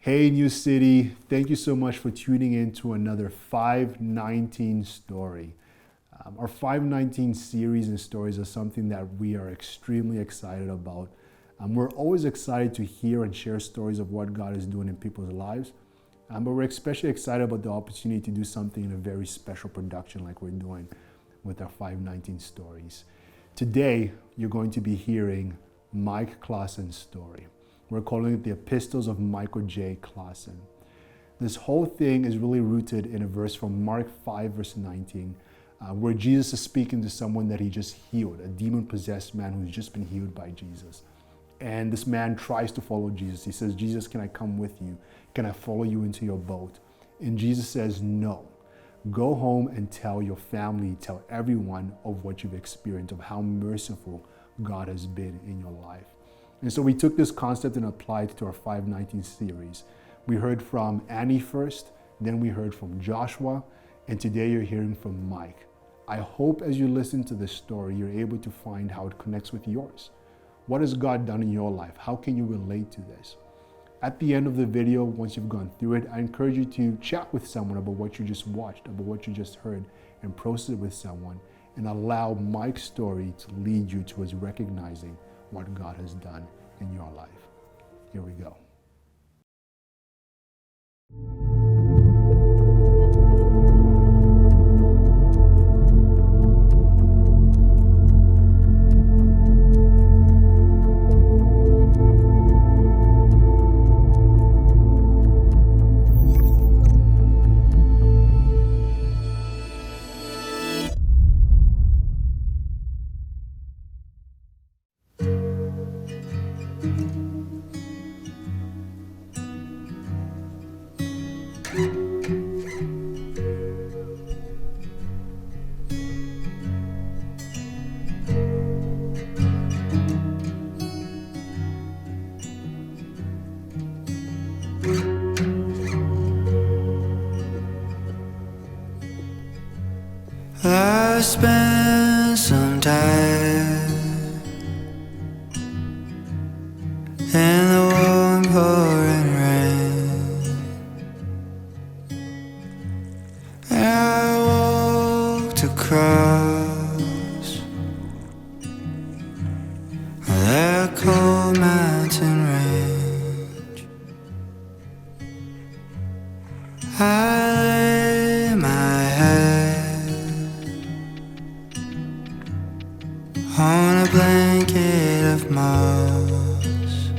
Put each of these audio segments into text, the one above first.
Hey, New City. Thank you so much for tuning in to another 519 story. Our 519 series and stories are something that we are extremely excited about. We're always excited to hear and share stories of what God is doing in people's lives. But we're especially excited about the opportunity to do something in a very special production like we're doing with our 519 stories. Today, you're going to be hearing Mike Klassen's story. We're calling it the Epistles of Micheal J. Klassen. This whole thing is really rooted in a verse from Mark 5, verse 19, where Jesus is speaking to someone that he just healed, a demon-possessed man who's just been healed by Jesus. And this man tries to follow Jesus. He says, Jesus, can I come with you? Can I follow you into your boat? And Jesus says, no. Go home and tell your family, tell everyone of what you've experienced, of how merciful God has been in your life. And so we took this concept and applied it to our 519 series. We heard from Annie first, then we heard from Joshua, and today you're hearing from Mike. I hope as you listen to this story, you're able to find how it connects with yours. What has God done in your life? How can you relate to this? At the end of the video, once you've gone through it, I encourage you to chat with someone about what you just watched, about what you just heard, and process it with someone, and allow Mike's story to lead you towards recognizing what God has done in your life. Here we go. I spent some time in the warm pouring rain, and I walked across that cold mountain range. I lay my head on a blanket of moss.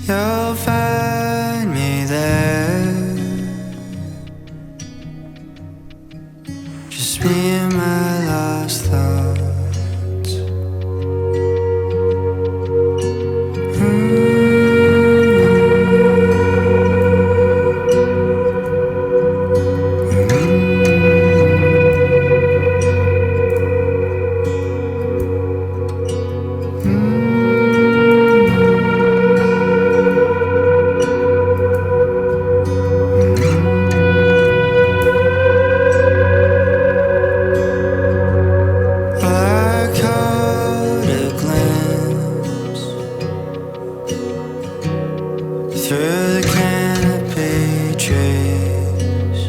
You'll find me there, just me and my lost thoughts. Through the canopy trees,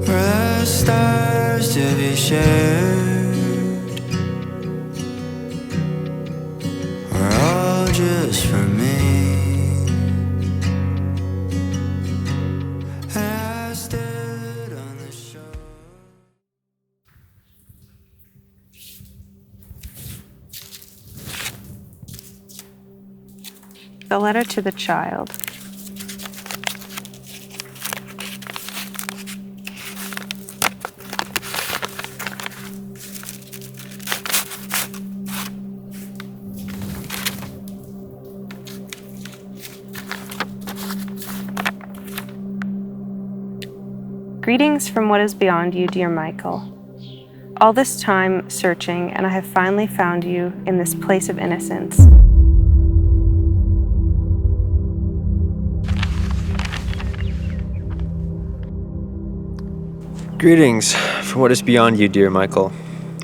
where the stars to be shared are all just for me. And I stood on the shore. The letter to the child. Greetings from what is beyond you, dear Micheal. All this time searching, and I have finally found you in this place of innocence. Greetings from what is beyond you, dear Micheal.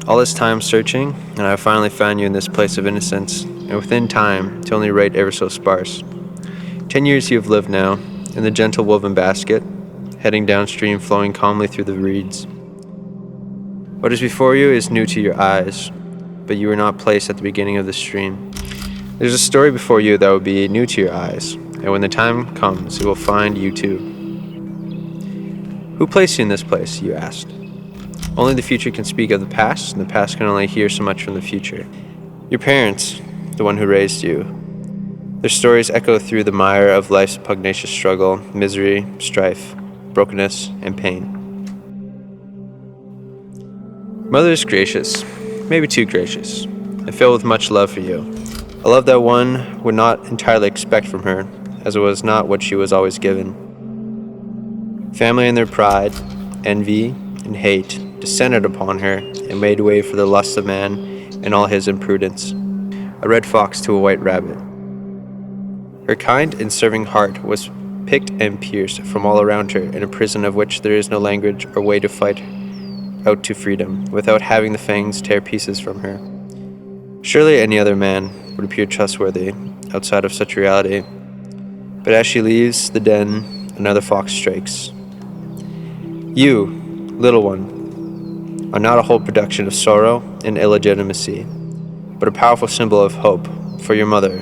All this time searching, and I have finally found you in this place of innocence. and within time to only write ever so sparse. 10 years you have lived now, in the gentle woven basket, heading downstream, flowing calmly through the reeds. What is before you is new to your eyes, but you were not placed at the beginning of the stream. There's a story before you that will be new to your eyes, and when the time comes, it will find you too. Who placed you in this place, you asked? Only the future can speak of the past, and the past can only hear so much from the future. Your parents, the one who raised you. Their stories echo through the mire of life's pugnacious struggle, misery, strife, brokenness, and pain. Mother is gracious, maybe too gracious, and filled with much love for you. A love that one would not entirely expect from her, as it was not what she was always given. Family and their pride, envy, and hate descended upon her and made way for the lust of man and all his imprudence, a red fox to a white rabbit. Her kind and serving heart was picked and pierced from all around her in a prison of which there is no language or way to fight out to freedom without having the fangs tear pieces from her. Surely any other man would appear trustworthy outside of such reality, but as she leaves the den, another fox strikes. You, little one, are not a whole production of sorrow and illegitimacy, but a powerful symbol of hope for your mother,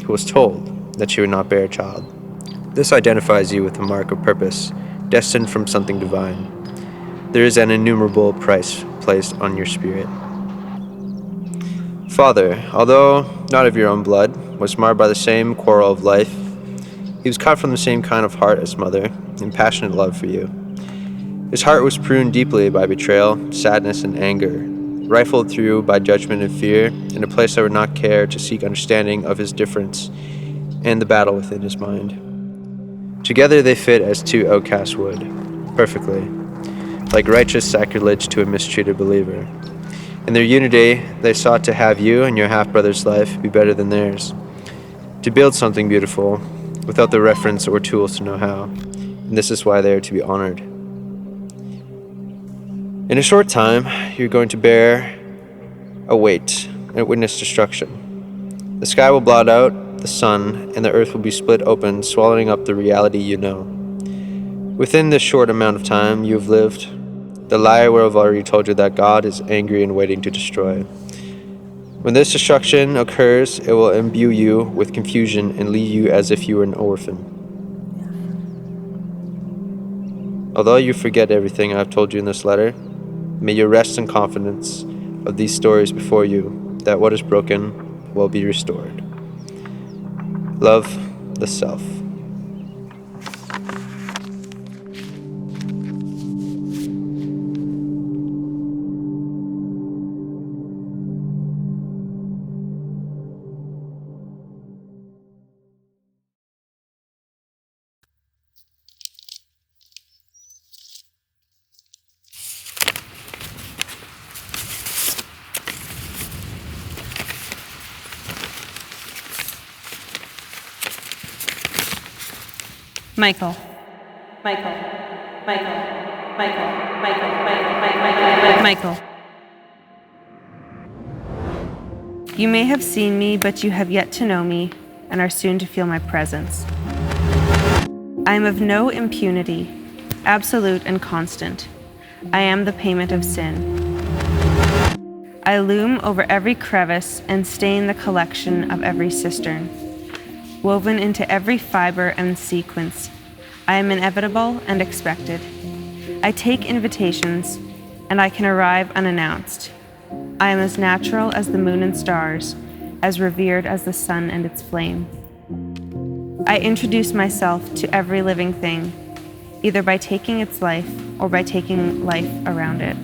who was told that she would not bear a child. This identifies you with a mark of purpose, destined from something divine. There is an innumerable price placed on your spirit. Father, although not of your own blood, was marred by the same quarrel of life. He was cut from the same kind of heart as mother, in passionate love for you. His heart was pruned deeply by betrayal, sadness, and anger, rifled through by judgment and fear, in a place that would not care to seek understanding of his difference and the battle within his mind. Together they fit as two outcasts would, perfectly, like righteous sacrilege to a mistreated believer. In their unity, they sought to have you and your half-brother's life be better than theirs, to build something beautiful without the reference or tools to know how, and this is why they are to be honored. In a short time, you're going to bear a weight and witness destruction. The sky will blot out the sun, and the earth will be split open, swallowing up the reality you know. Within this short amount of time you have lived, the lie will have already told you that God is angry and waiting to destroy. When this destruction occurs, it will imbue you with confusion and leave you as if you were an orphan. Although you forget everything I have told you in this letter, may you rest in confidence of these stories before you, that what is broken will be restored. Love, the Self. Micheal. Micheal. You may have seen me, but you have yet to know me, and are soon to feel my presence. I am of no impunity, absolute and constant. I am the payment of sin. I loom over every crevice and stain the collection of every cistern. Woven into every fiber and sequence, I am inevitable and expected. I take invitations, and I can arrive unannounced. I am as natural as the moon and stars, as revered as the sun and its flame. I introduce myself to every living thing, either by taking its life or by taking life around it.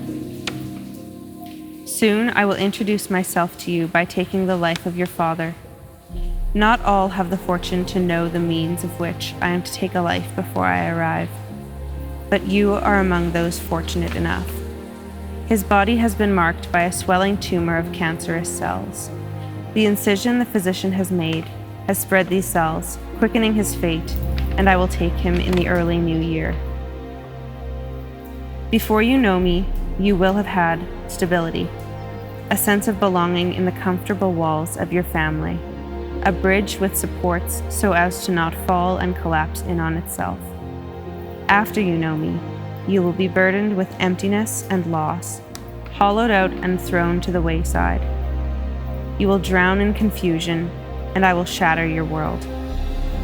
Soon I will introduce myself to you by taking the life of your father. Not all have the fortune to know the means of which I am to take a life before I arrive, but you are among those fortunate enough. His body has been marked by a swelling tumor of cancerous cells. The incision the physician has made has spread these cells, quickening his fate, and I will take him in the early new year. Before you know me, you will have had stability, a sense of belonging in the comfortable walls of your family. a bridge with supports so as to not fall and collapse in on itself. After you know me, you will be burdened with emptiness and loss, hollowed out and thrown to the wayside. You will drown in confusion, and I will shatter your world.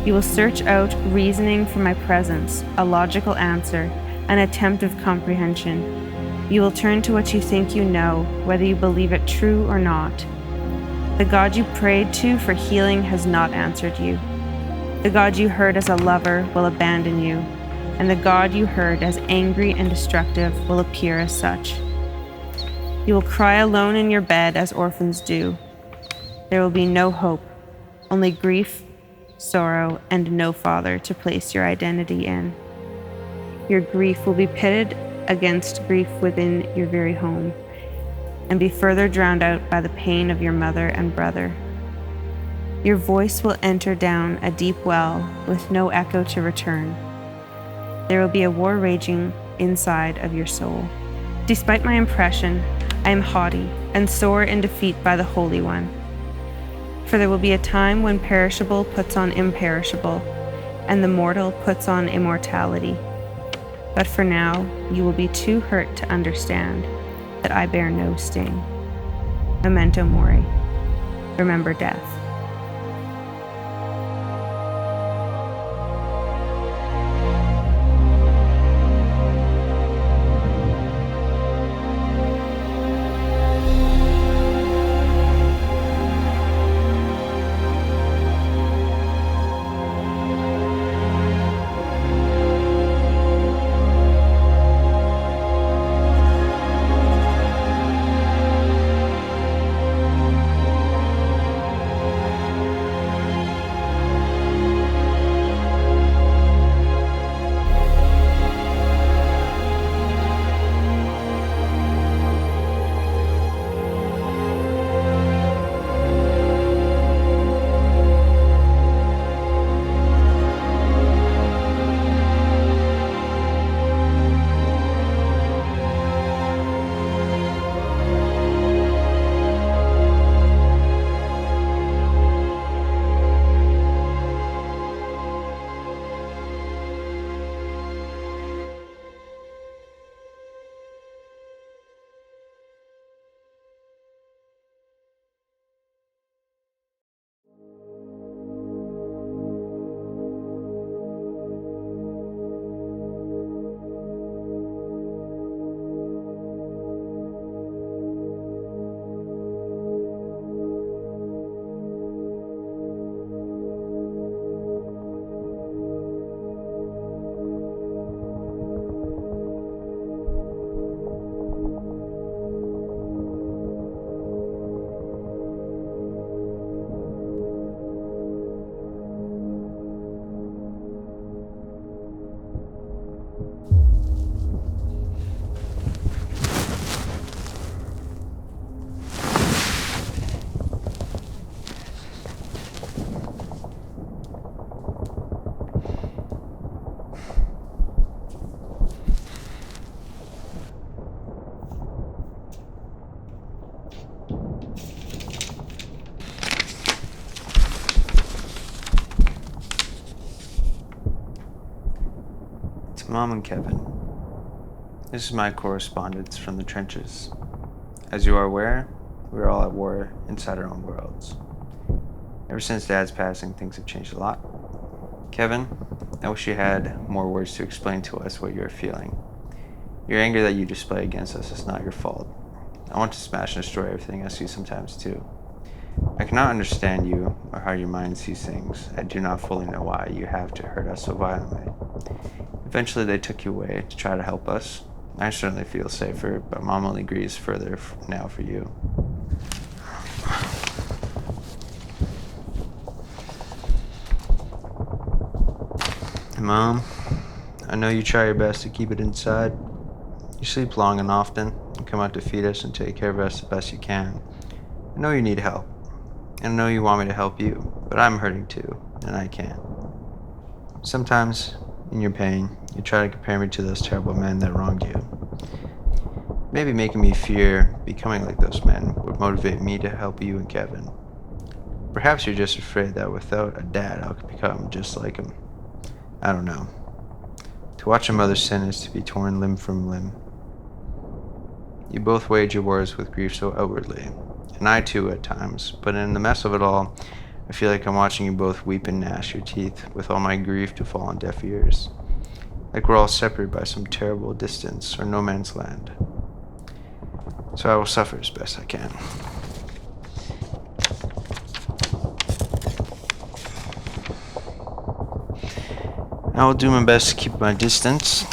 You will search out reasoning for my presence, a logical answer, an attempt of comprehension. You will turn to what you think you know, whether you believe it true or not. The God you prayed to for healing has not answered you. The God you heard as a lover will abandon you, and the God you heard as angry and destructive will appear as such. You will cry alone in your bed as orphans do. There will be no hope, only grief, sorrow, and no father to place your identity in. Your grief will be pitted against grief within your very home, and be further drowned out by the pain of your mother and brother. Your voice will enter down a deep well with no echo to return. There will be a war raging inside of your soul. Despite my impression, I am haughty and sore in defeat by the Holy One. For there will be a time when perishable puts on imperishable, and the mortal puts on immortality. But for now, you will be too hurt to understand that I bear no sting. Memento mori. Remember death. To Mom and Kevin, this is my correspondence from the trenches. As you are aware, we're all at war inside our own worlds. Ever since Dad's passing, things have changed a lot. Kevin, I wish you had more words to explain to us what you're feeling. Your anger that you display against us is not your fault. I want to smash and destroy everything I see sometimes too. I cannot understand you or how your mind sees things. I do not fully know why you have to hurt us so violently. Eventually they took you away to try to help us. I certainly feel safer, but Mom only grieves further now for you. Mom, I know you try your best to keep it inside. You sleep long and often, and come out to feed us and take care of us the best you can. I know you need help, and I know you want me to help you, but I'm hurting too, and I can't. Sometimes, in your pain, you try to compare me to those terrible men that wronged you. Maybe making me fear becoming like those men would motivate me to help you and Kevin. Perhaps you're just afraid that without a dad, I'll become just like him. I don't know. To watch a mother sin is to be torn limb from limb. You both wage your wars with grief so outwardly, and I too at times, but in the mess of it all, I feel like I'm watching you both weep and gnash your teeth with all my grief to fall on deaf ears. Like we're all separated by some terrible distance or no man's land. So I will suffer as best I can. I will do my best to keep my distance,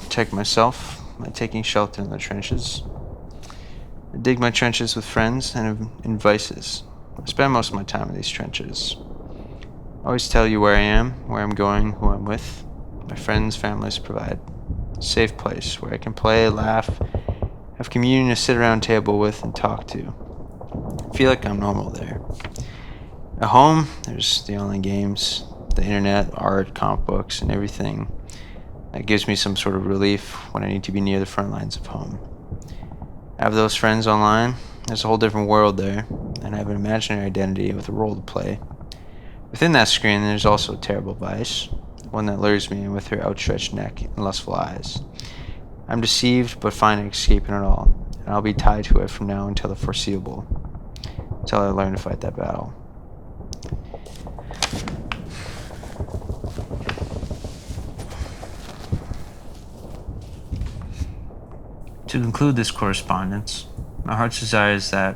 protect myself by taking shelter in the trenches. I dig my trenches with friends and in vices. I spend most of my time in these trenches. I always tell you where I am, where I'm going, who I'm with. My friends, families provide a safe place where I can play, laugh, have communion to sit around a table with and talk to. I feel like I'm normal there. At home, there's the online games, the internet, art, comic books, and everything that gives me some sort of relief when I need to be near the front lines of home. I have those friends online. There's a whole different world there, and I have an imaginary identity with a role to play. Within that screen, there's also a terrible vice, one that lures me in with her outstretched neck and lustful eyes. I'm deceived, but find an escape in it all, and I'll be tied to it from now until the foreseeable, until I learn to fight that battle. To conclude this correspondence, my heart's desire is that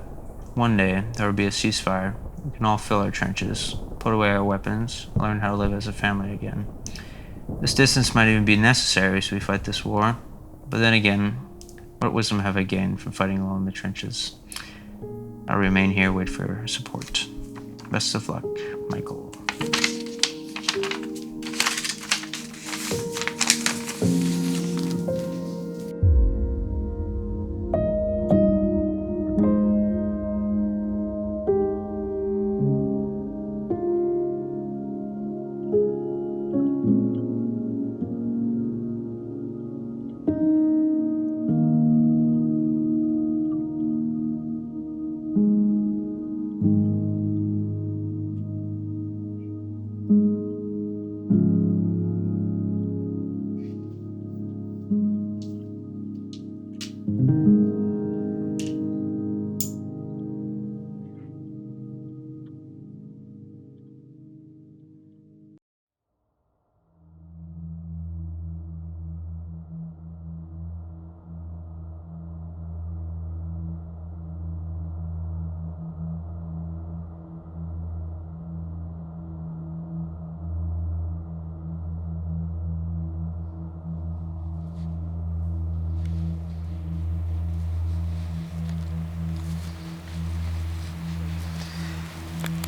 one day there will be a ceasefire. We can all fill our trenches, put away our weapons, learn how to live as a family again. This distance might even be necessary as we fight this war, but then again, what wisdom have I gained from fighting alone in the trenches? I'll remain here, wait for support. Best of luck, Micheal.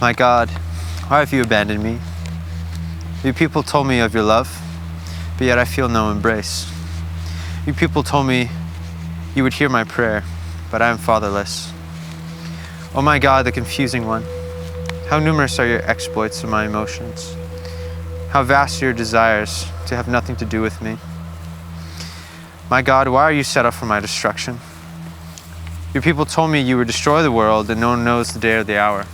My God, why have you abandoned me? You people told me of your love, but yet I feel no embrace. You people told me you would hear my prayer, but I am fatherless. Oh my God, the confusing one. How numerous are your exploits of my emotions. How vast are your desires to have nothing to do with me. My God, why are you set up for my destruction? Your people told me you would destroy the world and no one knows the day or the hour.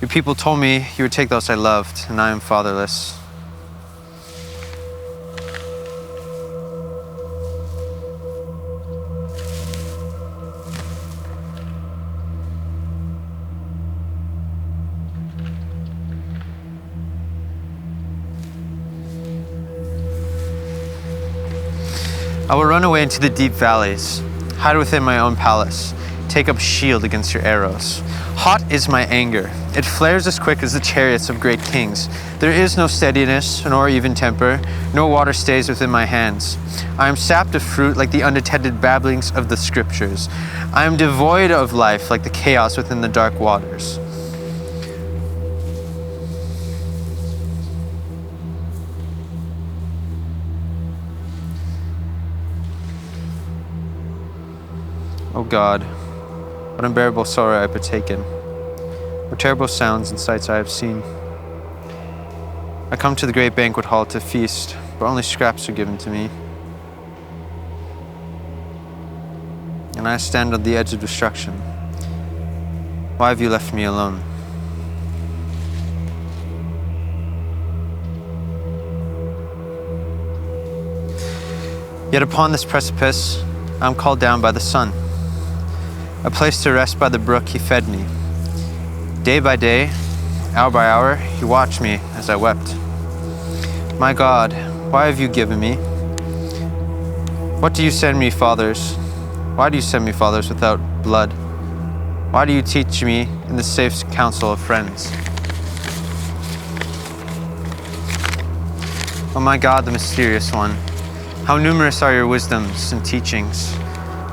Your people told me you would take those I loved, and I am fatherless. I will run away into the deep valleys, hide within my own palace, take up shield against your arrows. Hot is my anger. It flares as quick as the chariots of great kings. There is no steadiness, nor even temper. No water stays within my hands. I am sapped of fruit like the unattended babblings of the scriptures. I am devoid of life like the chaos within the dark waters. O God, what unbearable sorrow I have partaken, what terrible sounds and sights I have seen. I come to the great banquet hall to feast, but only scraps are given to me. And I stand on the edge of destruction. Why have you left me alone? Yet upon this precipice, I am called down by the sun. A place to rest by the brook he fed me. Day by day, hour by hour, he watched me as I wept. My God, why have you given me? What do you send me, fathers? Why do you send me, fathers, without blood? Why do you teach me in the safe counsel of friends? Oh my God, the mysterious one, how numerous are your wisdoms and teachings.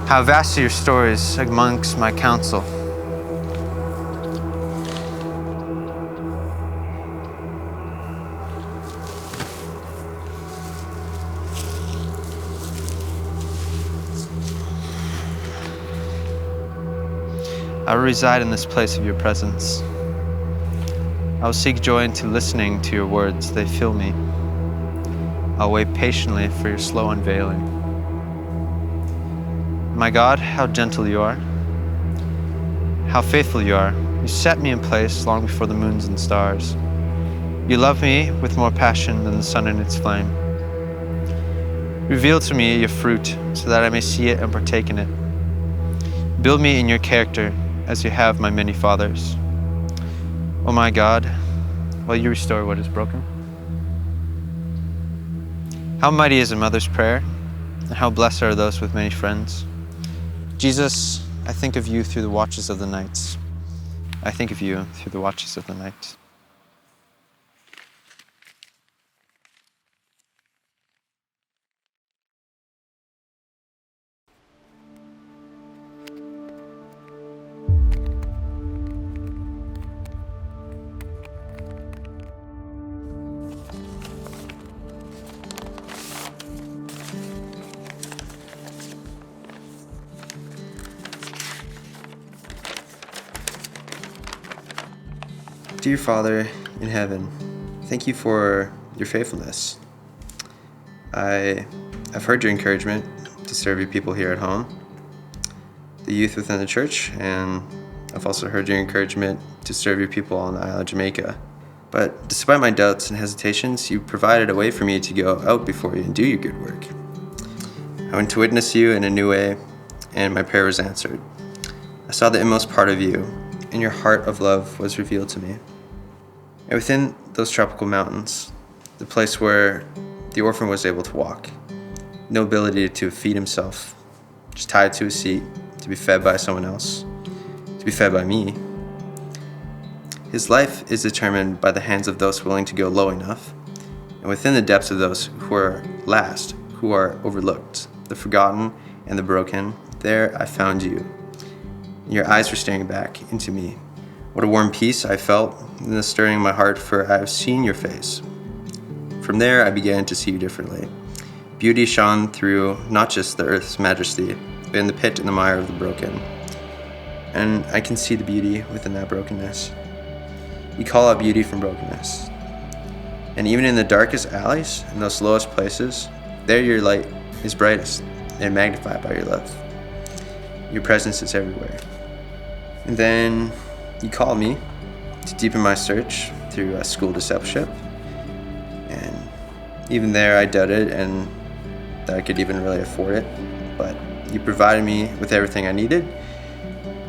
How vast are your stories amongst my counsel. I will reside in this place of your presence. I will seek joy into listening to your words. They fill me. I'll wait patiently for your slow unveiling. My God, how gentle you are. How faithful you are. You set me in place long before the moons and stars. You love me with more passion than the sun in its flame. Reveal to me your fruit so that I may see it and partake in it. Build me in your character as you have my many fathers. Oh my God, will you restore what is broken? How mighty is a mother's prayer, and how blessed are those with many friends. Jesus, I think of you through the watches of the nights. I think of you through the watches of the night. Dear Father in heaven, thank you for your faithfulness. I've heard your encouragement to serve your people here at home, the youth within the church, and I've also heard your encouragement to serve your people on the island of Jamaica. But despite my doubts and hesitations, you provided a way for me to go out before you and do your good work. I went to witness you in a new way, and my prayer was answered. I saw the inmost part of you, and your heart of love was revealed to me. And within those tropical mountains, the place where the orphan was able to walk, no ability to feed himself, just tied to a seat to be fed by someone else, to be fed by me. His life is determined by the hands of those willing to go low enough, and within the depths of those who are last, who are overlooked, the forgotten and the broken, there I found you. Your eyes were staring back into me. What a warm peace I felt in the stirring of my heart, for I have seen your face. From there I began to see you differently. Beauty shone through not just the earth's majesty, but in the pit and the mire of the broken. And I can see the beauty within that brokenness. You call out beauty from brokenness. And even in the darkest alleys, in those lowest places, there your light is brightest and magnified by your love. Your presence is everywhere. And then you called me to deepen my search through a school discipleship. And even there I doubted and that I could even really afford it. But you provided me with everything I needed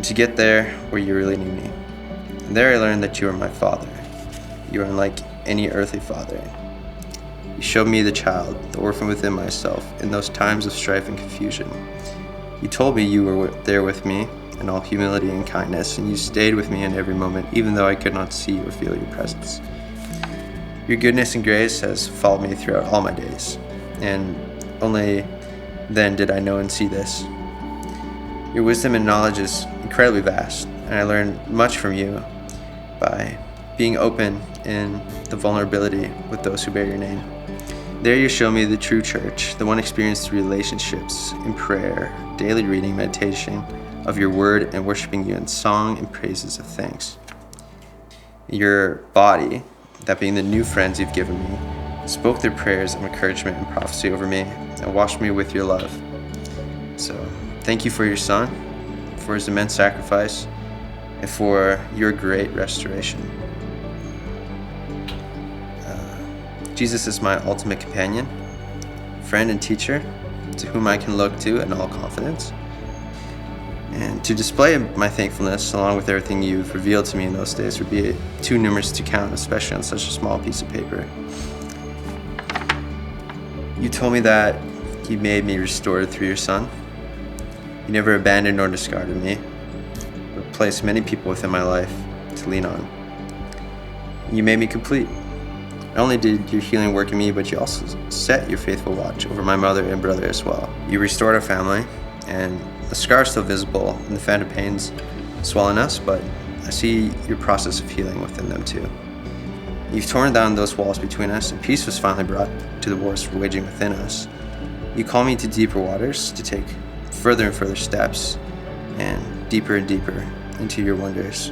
to get there where you really need me. And there I learned that you are my father. You are unlike any earthly father. You showed me the child, the orphan within myself, in those times of strife and confusion. You told me you were there with me in all humility and kindness, and you stayed with me in every moment, even though I could not see or feel your presence. Your goodness and grace has followed me throughout all my days, and only then did I know and see this. Your wisdom and knowledge is incredibly vast, and I learned much from you by being open in the vulnerability with those who bear your name. There you show me the true church, the one experienced through relationships, in prayer, daily reading, meditation of your word, and worshiping you in song and praises of thanks. Your body, that being the new friends you've given me, spoke their prayers of encouragement and prophecy over me and washed me with your love. So thank you for your son, for his immense sacrifice, and for your great restoration. Jesus is my ultimate companion, friend and teacher, to whom I can look to in all confidence. And to display my thankfulness along with everything you've revealed to me in those days would be too numerous to count, especially on such a small piece of paper. You told me that you made me restored through your Son. You never abandoned or discarded me, but placed many people within my life to lean on. You made me complete. Not only did your healing work in me, but you also set your faithful watch over my mother and brother as well. You restored our family, and the scars still visible and the phantom pains swell in us, but I see your process of healing within them too. You've torn down those walls between us, and peace was finally brought to the wars waging within us. You call me to deeper waters to take further and further steps, and deeper into your wonders.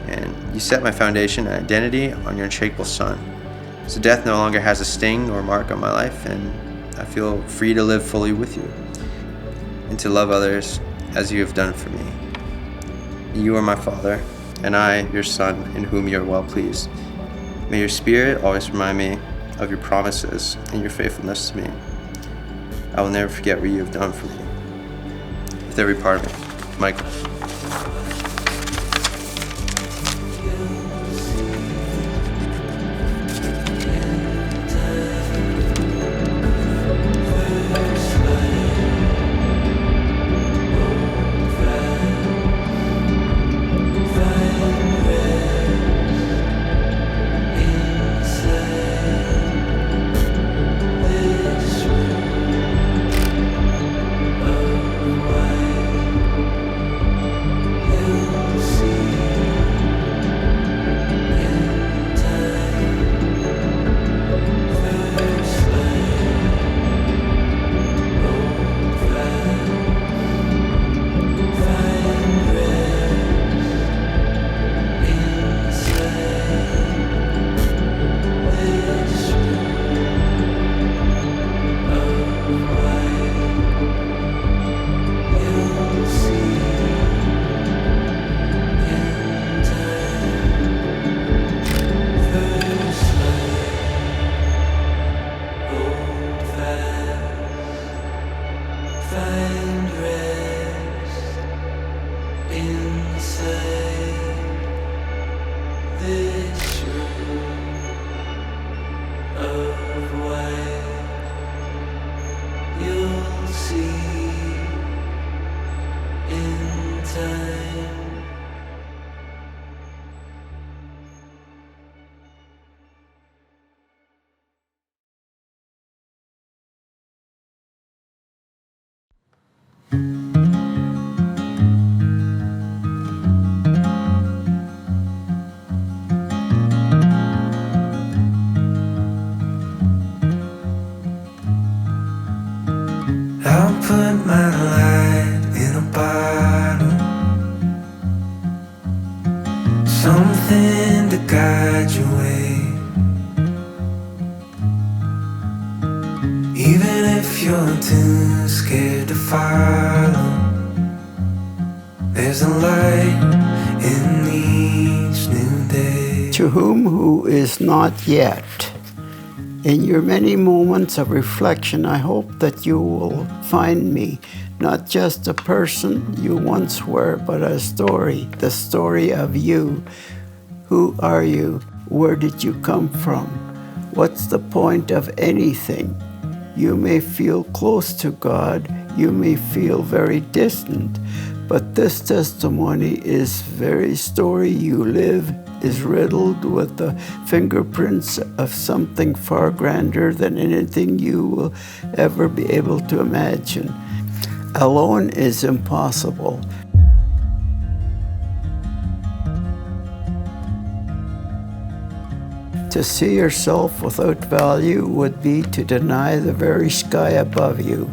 And you set my foundation and identity on your unshakable Son. So death no longer has a sting or mark on my life, and I feel free to live fully with you and to love others as you have done for me. You are my Father, and I, your Son, in whom you are well pleased. May your Spirit always remind me of your promises and your faithfulness to me. I will never forget what you have done for me. With every part of me, Micheal. I'll put my light in a bottle, something to guide your way. Even if you're too scared to follow, there's a light in each new day. To whom who is not yet. In your many moments of reflection, I hope that you will find me not just a person you once were, but a story, the story of you. Who are you? Where did you come from? What's the point of anything? You may feel close to God, you may feel very distant, but this testimony is very story you live is riddled with the fingerprints of something far grander than anything you will ever be able to imagine. Alone is impossible. To see yourself without value would be to deny the very sky above you.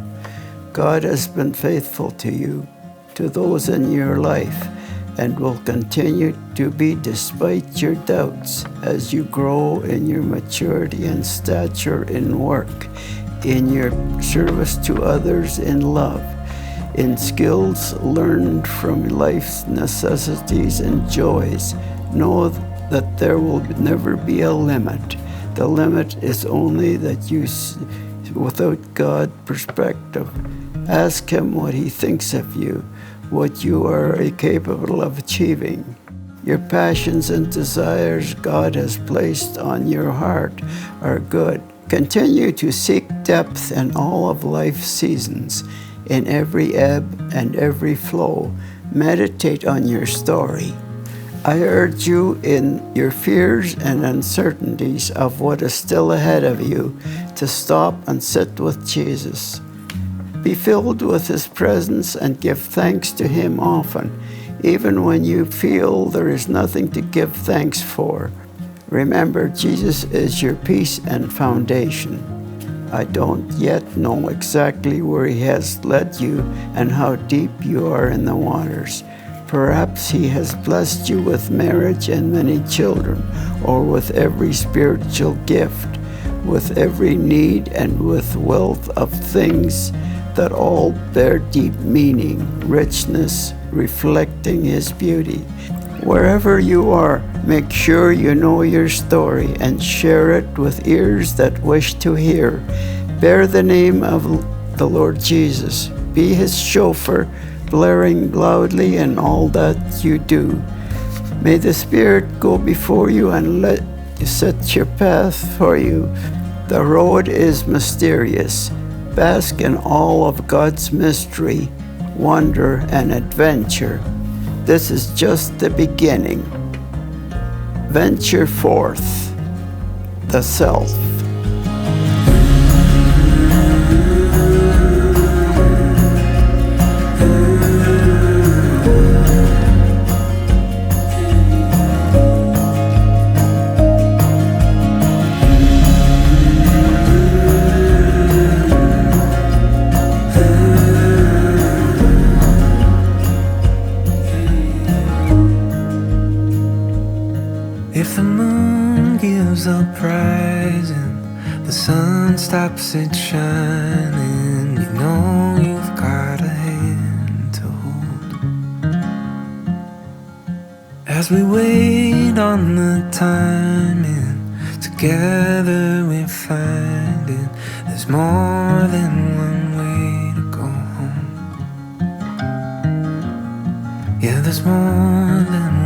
God has been faithful to you, to those in your life, and will continue to be despite your doubts as you grow in your maturity and stature in work, in your service to others in love, in skills learned from life's necessities and joys. Know that there will never be a limit. The limit is only that you without God perspective. Ask Him what He thinks of you, what you are capable of achieving. Your passions and desires God has placed on your heart are good. Continue to seek depth in all of life's seasons, in every ebb and every flow. Meditate on your story. I urge you in your fears and uncertainties of what is still ahead of you to stop and sit with Jesus. Be filled with His presence and give thanks to Him often, even when you feel there is nothing to give thanks for. Remember, Jesus is your peace and foundation. I don't yet know exactly where He has led you and how deep you are in the waters. Perhaps He has blessed you with marriage and many children, or with every spiritual gift, with every need, and with wealth of things that all bear deep meaning, richness, reflecting His beauty. Wherever you are, make sure you know your story and share it with ears that wish to hear. Bear the name of the Lord Jesus. Be His chauffeur, blaring loudly in all that you do. May the Spirit go before you and let you set your path for you. The road is mysterious. Bask in all of God's mystery, wonder, and adventure. This is just the beginning. Venture forth, the self. If the moon gives up rising, the sun stops it shining, you know you've got a hand to hold. As we wait on the timing, together we're finding there's more than one way to go home. Yeah, there's more than